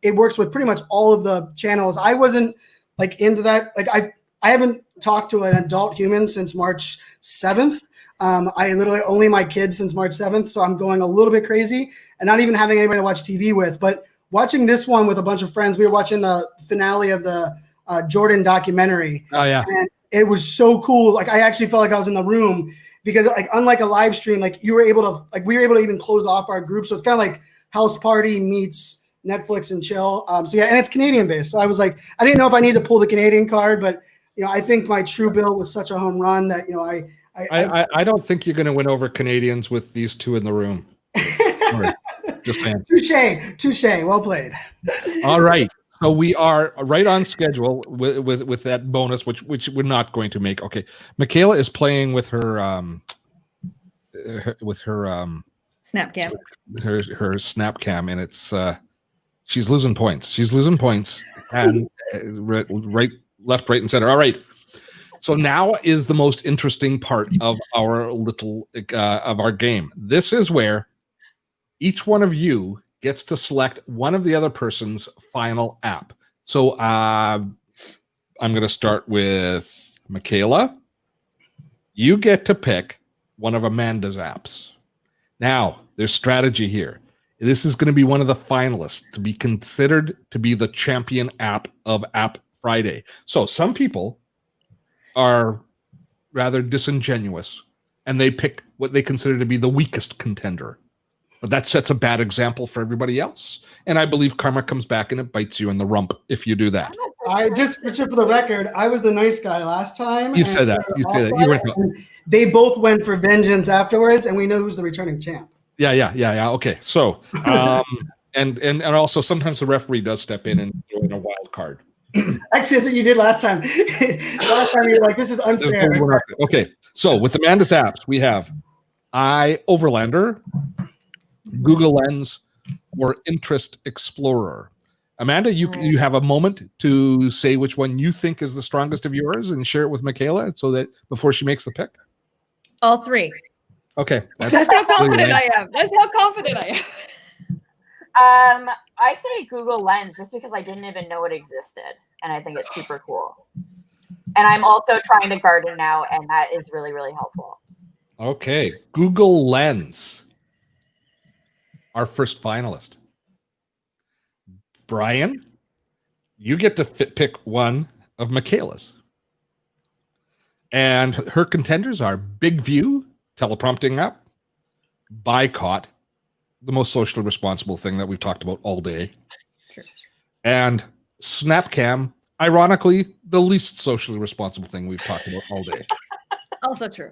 it works with pretty much all of the channels. I wasn't like into that. Like I haven't talked to an adult human since March 7th. I literally only my kids since March 7th. So I'm going a little bit crazy and not even having anybody to watch TV with. But watching this one with a bunch of friends, we were watching the finale of the Jordan documentary. Oh yeah. And it was so cool. Like I actually felt like I was in the room because like unlike a live stream, like we were able to even close off our group. So it's kind of like House Party meets Netflix and Chill. So yeah, and it's Canadian based. So I was like, I didn't know if I needed to pull the Canadian card, but I think my True Bill was such a home run that I don't think you're going to win over Canadians with these two in the room. Sorry. Just saying. Touche. Well played. All right. So we are right on schedule with that bonus, which we're not going to make. Okay, Michaela is playing with her Snapcam. her snap cam, and it's she's losing points. And right, left, right, and center. All right. So now is the most interesting part of our of our game. This is where each one of you gets to select one of the other person's final app. So I'm going to start with Michaela. You get to pick one of Amanda's apps. Now, there's strategy here. This is going to be one of the finalists to be considered to be the champion app of App Friday. So some people are rather disingenuous, and they pick what they consider to be the weakest contender. But that sets a bad example for everybody else. And I believe karma comes back and it bites you in the rump if you do that. I just for the record, I was the nice guy last time. You said that. You were. They both went for vengeance afterwards, and we know who's the returning champ. Yeah. Okay. So, and also sometimes the referee does step in and throw in a wild card. Actually, that's what you did last time. Last time you were like, "This is unfair." Okay. So with Amanda's apps, we have Overlander, Google Lens, or Interest Explorer. Amanda, you have a moment to say which one you think is the strongest of yours and share it with Michaela so that before she makes the pick. All 3. Okay. That's how confident I am. I say Google Lens just because I didn't even know it existed, and I think it's super cool. And I'm also trying to garden now, and that is really, really helpful. Okay. Google Lens. Our first finalist. Brian, you get to pick one of Michaela's. And her contenders are Big View, teleprompting app, Bicot, the most socially responsible thing that we've talked about all day, Sure. and Snapcam, ironically, the least socially responsible thing we've talked about all day. Also true.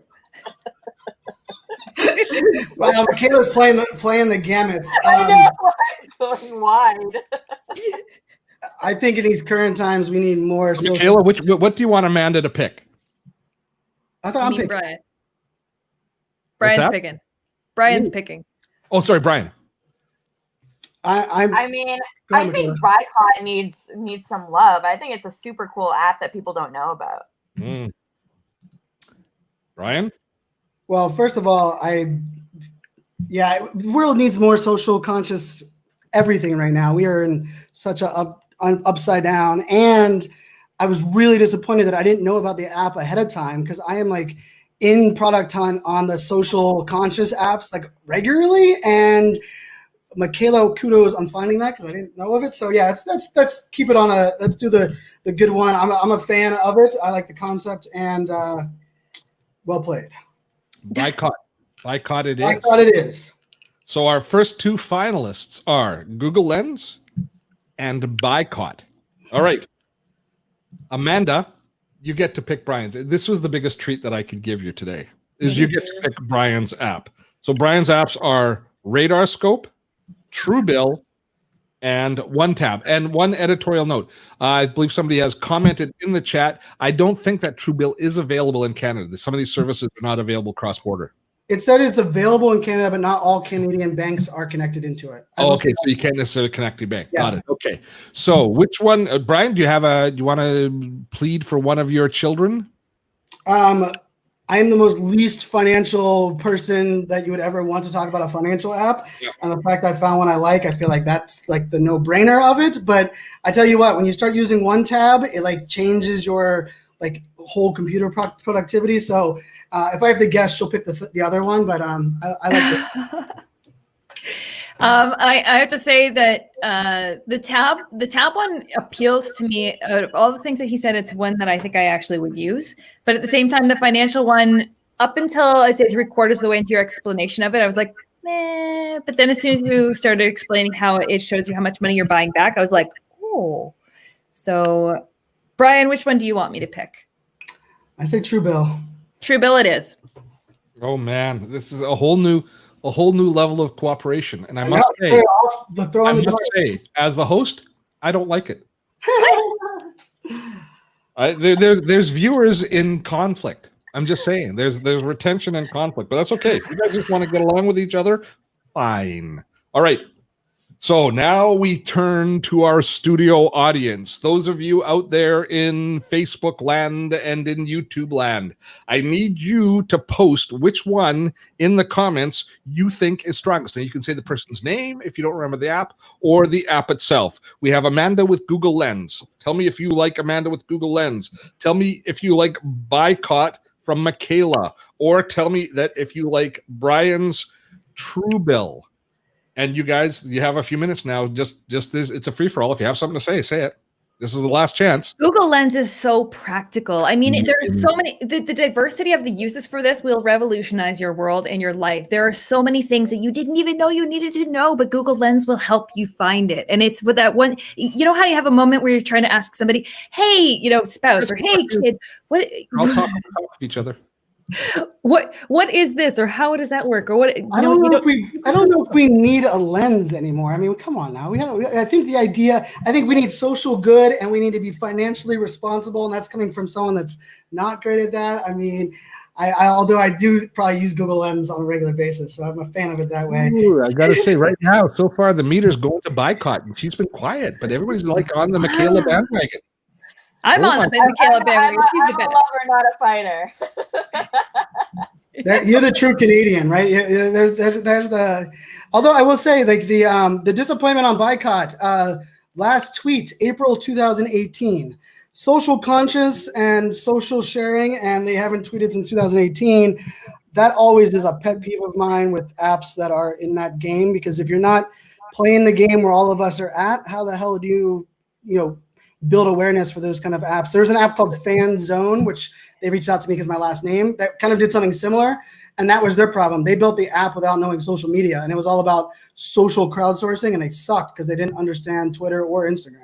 Wow, Michaela's playing the gamuts. I know, I'm going wide. I think in these current times we need more. Michaela, what do you want Amanda to pick? I thought I'm picking Brian. Brian's picking. Brian's picking. Oh, sorry, Brian. I think Bicot needs some love. I think it's a super cool app that people don't know about. Brian? Well, first of all, the world needs more social conscious everything right now. We are in such a upside down, and I was really disappointed that I didn't know about the app ahead of time, because I am like in product hunt on the social conscious apps like regularly. And Michaela, kudos on finding that, because I didn't know of it. So yeah, let's keep it on let's do the good one. I'm a fan of it. I like the concept, and well played. Boycott it is. Boycott it is. So our first two finalists are Google Lens and Boycott. All right. Amanda, you get to pick Brian's. This was the biggest treat that I could give you today, is you get to pick Brian's app. So Brian's apps are Radar Scope, Truebill, and OneTab. And one editorial note. I believe somebody has commented in the chat. I don't think that Truebill is available in Canada. Some of these services are not available cross-border. It said it's available in Canada, but not all Canadian banks are connected into it. Okay, so you can't necessarily connect your bank. Yeah. Got it. Okay. So which one, Brian, do you want to plead for one of your children? I am the most least financial person that you would ever want to talk about a financial app. Yeah. And the fact I found one I like, I feel like that's like the no-brainer of it. But I tell you what, when you start using OneTab, it like changes your like whole computer productivity. So if I have to guess, she'll pick the other one. But I like it. I have to say that the tab one appeals to me. Out of all the things that he said, it's one that I think I actually would use. But at the same time, the financial one, up until I'd say 3/4 of the way into your explanation of it, I was like, meh. But then as soon as you started explaining how it shows you how much money you're buying back, I was like, oh. So, Brian, which one do you want me to pick? I say Truebill. Truebill it is. Oh man, this is a whole new level of cooperation. And I must say, as the host, I don't like it. There's viewers in conflict. I'm just saying, there's retention and conflict, but that's okay. If you guys just want to get along with each other, fine. All right. So now we turn to our studio audience. Those of you out there in Facebook land and in YouTube land, I need you to post which one in the comments you think is strongest. Now you can say the person's name if you don't remember the app, or the app itself. We have Amanda with Google Lens. Tell me if you like Amanda with Google Lens. Tell me if you like Boycott from Michaela, or tell me that if you like Brian's Truebill. And you guys, you have a few minutes now. Just this, it's a free-for-all. If you have something to say it. This is the last chance. Google Lens is so practical. I mean, there's so many, the diversity of the uses for this will revolutionize your world and your life. There are so many things that you didn't even know you needed to know, but Google Lens will help you find it. And it's with that one, you know how you have a moment where you're trying to ask somebody, hey, spouse, or hey, kid, what? I'll talk with each other. What is this, or how does that work, or what? I don't know if we need a lens anymore. I mean, come on now. I think we need social good, and we need to be financially responsible, and that's coming from someone that's not great at that. I mean, although I do probably use Google Lens on a regular basis, so I'm a fan of it that way. Ooh, I got to say, right now, so far the meter's going to Boycott, and she's been quiet, but everybody's like on the Michaela bandwagon. I'm on the Michaela bandwagon. She's the best. I'm a lover, not a fighter. You're the true Canadian, right? There's the. Although I will say, like the disappointment on Boycott. Last tweet, April 2018. Social conscious and social sharing, and they haven't tweeted since 2018. That always is a pet peeve of mine with apps that are in that game, because if you're not playing the game where all of us are at, how the hell do you build awareness for those kind of apps? There's an app called Fanzo, which they reached out to me because my last name, that kind of did something similar. And that was their problem. They built the app without knowing social media, and it was all about social crowdsourcing, and they sucked because they didn't understand Twitter or Instagram.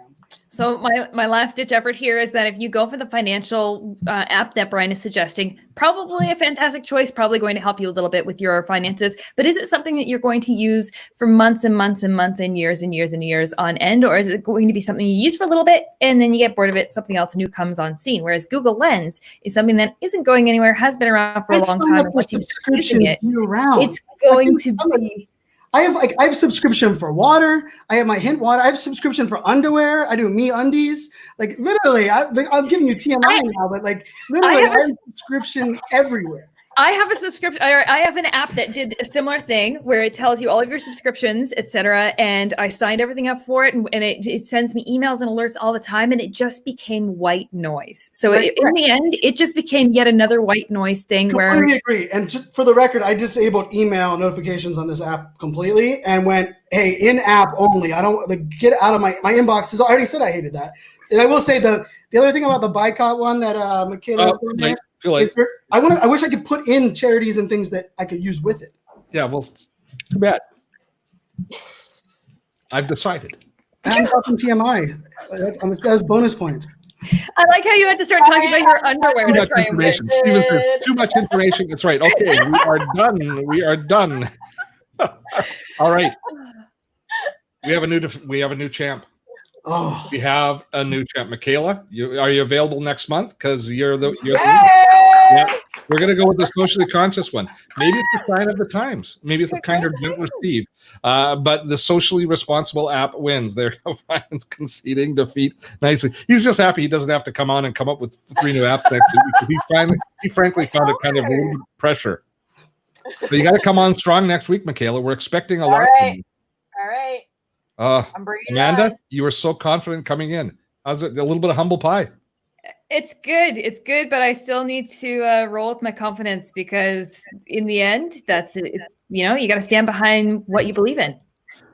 So my last ditch effort here is that if you go for the financial app that Brian is suggesting, probably a fantastic choice, probably going to help you a little bit with your finances. But is it something that you're going to use for months and months and months and years and years and years on end? Or is it going to be something you use for a little bit and then you get bored of it, something else new comes on scene? Whereas Google Lens is something that isn't going anywhere, has been around for a long time. And once you start using it, it's going to be... I have subscription for water. I have my Hint water. I have subscription for underwear. I do Me Undies. Like literally, I'm giving you TMI now, but like literally, I have subscription everywhere. I have a subscription. I have an app that did a similar thing where it tells you all of your subscriptions, etc. And I signed everything up for it, and it sends me emails and alerts all the time. And it just became white noise. So in the end, it just became yet another white noise thing. Completely agree. And just for the record, I disabled email notifications on this app completely and went, hey, in app only. I don't get out of my inbox. I already said I hated that. And I will say the other thing about the boycott one that Michaela I wish I could put in charities and things that I could use with it. Yeah, well, too bad. I've decided. I'm talking TMI. That was bonus points. I like how you had to start talking about your underwear to try and win. Steven said, too much information. That's right. Okay, we are done. We are done. All right. We have a new champ. Oh, we have a new champ. Michaela, are you available next month? Because you're the Yes! we're gonna go with the socially conscious one. Maybe it's a sign of the times. Maybe it's a kind of gentler Steve. But the socially responsible app wins. There, Brian's conceding defeat nicely. He's just happy he doesn't have to come on and come up with 3 new apps next week. He frankly found it kind of a little pressure. But you got to come on strong next week, Michaela. We're expecting a lot. All right. I'm bringing Amanda, you were so confident coming in. How's it? A little bit of humble pie. It's good, but I still need to roll with my confidence because in the end, it's you got to stand behind what you believe in.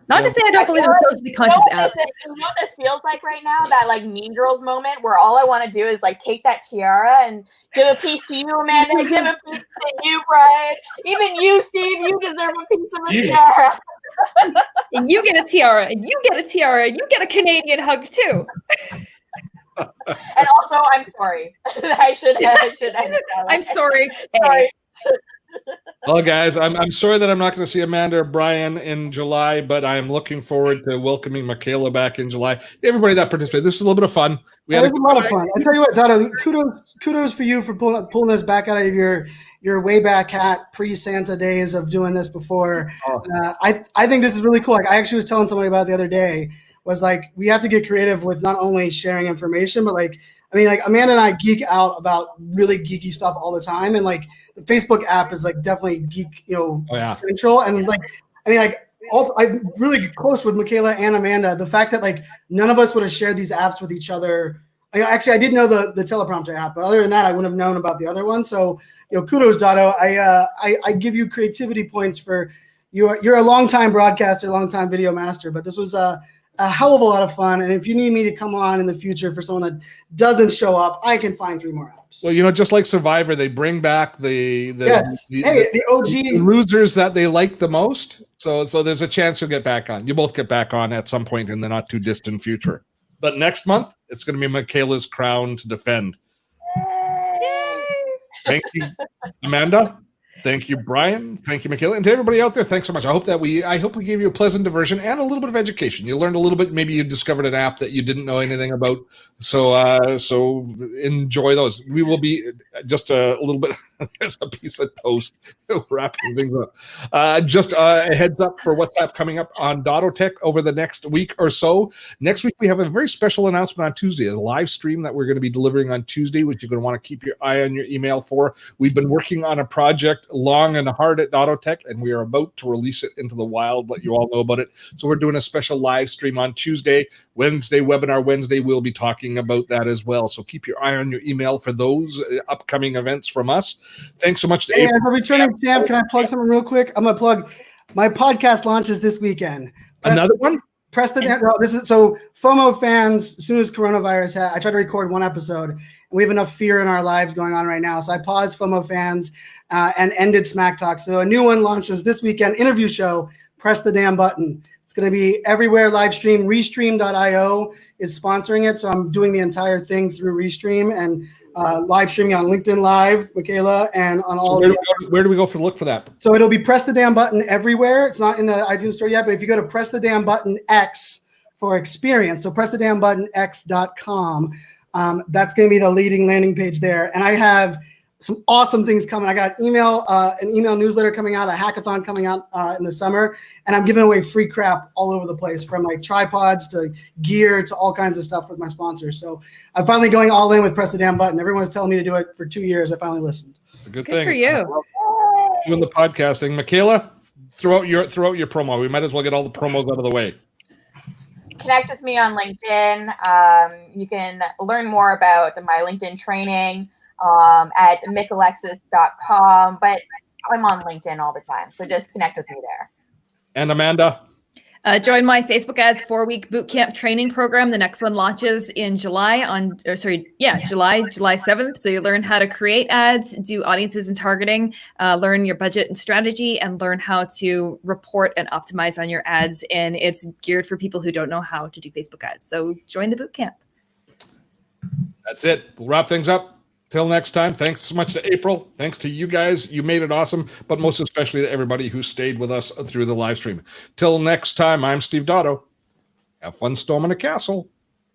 Not to say I don't believe in socially conscious apps. You know what this feels like right now? That like Mean Girls moment where all I want to do is like take that tiara and give a piece to you, Amanda, give a piece to you, Brian. Even you, Steve, you deserve a piece of a tiara. And you get a tiara, and you get a tiara, and you get a Canadian hug too. And also, I'm sorry. I should. I'm sorry. Sorry. Well, guys, I'm sorry that I'm not going to see Amanda or Brian in July, but I am looking forward to welcoming Michaela back in July. Everybody that participated, this is a little bit of fun. It was a lot of fun. I tell you what, Dado, kudos for you for pulling us back out of your way back hat pre-Santa days of doing this before. I think this is really cool. Like I actually was telling somebody about it the other day. Was like we have to get creative with not only sharing information, but like Amanda and I geek out about really geeky stuff all the time, and like the Facebook app is like definitely geek, central, and I'm really close with Michaela and Amanda. The fact that like none of us would have shared these apps with each other. I did know the teleprompter app, but other than that, I wouldn't have known about the other one. So kudos, Dado. I give you creativity points for you're a longtime broadcaster, longtime video master, but this was a hell of a lot of fun. And if you need me to come on in the future for someone that doesn't show up, I can find 3 more apps. Well, just like Survivor, they bring back the OG losers that they like the most. So there's a chance you'll get back on. You both get back on at some point in the not too distant future. But next month, it's going to be Michaela's crown to defend. Yay! Thank you, Amanda. Thank you, Brian. Thank you, Michaela. And to everybody out there, thanks so much. I hope we gave you a pleasant diversion and a little bit of education. You learned a little bit. Maybe you discovered an app that you didn't know anything about. So enjoy those. We will be just a little bit. There's a piece of toast wrapping things up. Just a heads up for what's coming up on Dottotech over the next week or so. Next week, we have a very special announcement on Tuesday, a live stream that we're going to be delivering on Tuesday, which you're going to want to keep your eye on your email for. We've been working on a project long and hard at Dottotech, and we are about to release it into the wild, let you all know about it. So we're doing a special live stream on Tuesday. Webinar Wednesday, we'll be talking about that as well. So keep your eye on your email for those upcoming events from us. Thanks so much to Hey, Returning Champ, can I plug something real quick? I'm going to plug my podcast launches this weekend. Another one? Press the this is so FOMO fans. As soon as coronavirus I tried to record 1 episode, and we have enough fear in our lives going on right now. So I paused FOMO fans and ended Smack Talk. So a new one launches this weekend. Interview show. Press the damn button. It's going to be everywhere live stream. Restream.io is sponsoring it, so I'm doing the entire thing through Restream and live streaming on LinkedIn Live, Michaela, and on all. So where do we go for look for that? So it'll be Press the Damn Button everywhere. It's not in the iTunes store yet, but if you go to Press the Damn Button X for experience, so pressthedamnbuttonx.com, that's going to be the leading landing page there. And I have some awesome things coming. I got an email newsletter coming out, a hackathon coming out in the summer, and I'm giving away free crap all over the place, from like tripods to gear to all kinds of stuff with my sponsors. So I'm finally going all in with Press the Damn Button. Everyone's telling me to do it for 2 years. I finally listened. It's a good thing for you. doing the podcasting. Michaela, throw out your promo. We might as well get all the promos out of the way. Connect with me on LinkedIn. You can learn more about my LinkedIn training at micalexis.com, but I'm on LinkedIn all the time, so just connect with me there. And Amanda? Join my Facebook Ads 4-week bootcamp training program. The next one launches in July July 7th. So you learn how to create ads, do audiences and targeting, learn your budget and strategy, and learn how to report and optimize on your ads. And it's geared for people who don't know how to do Facebook ads. So join the bootcamp. That's it. We'll wrap things up. Till next time, thanks so much to April. Thanks to you guys. You made it awesome, but most especially to everybody who stayed with us through the live stream. Till next time, I'm Steve Dotto. Have fun storming a castle.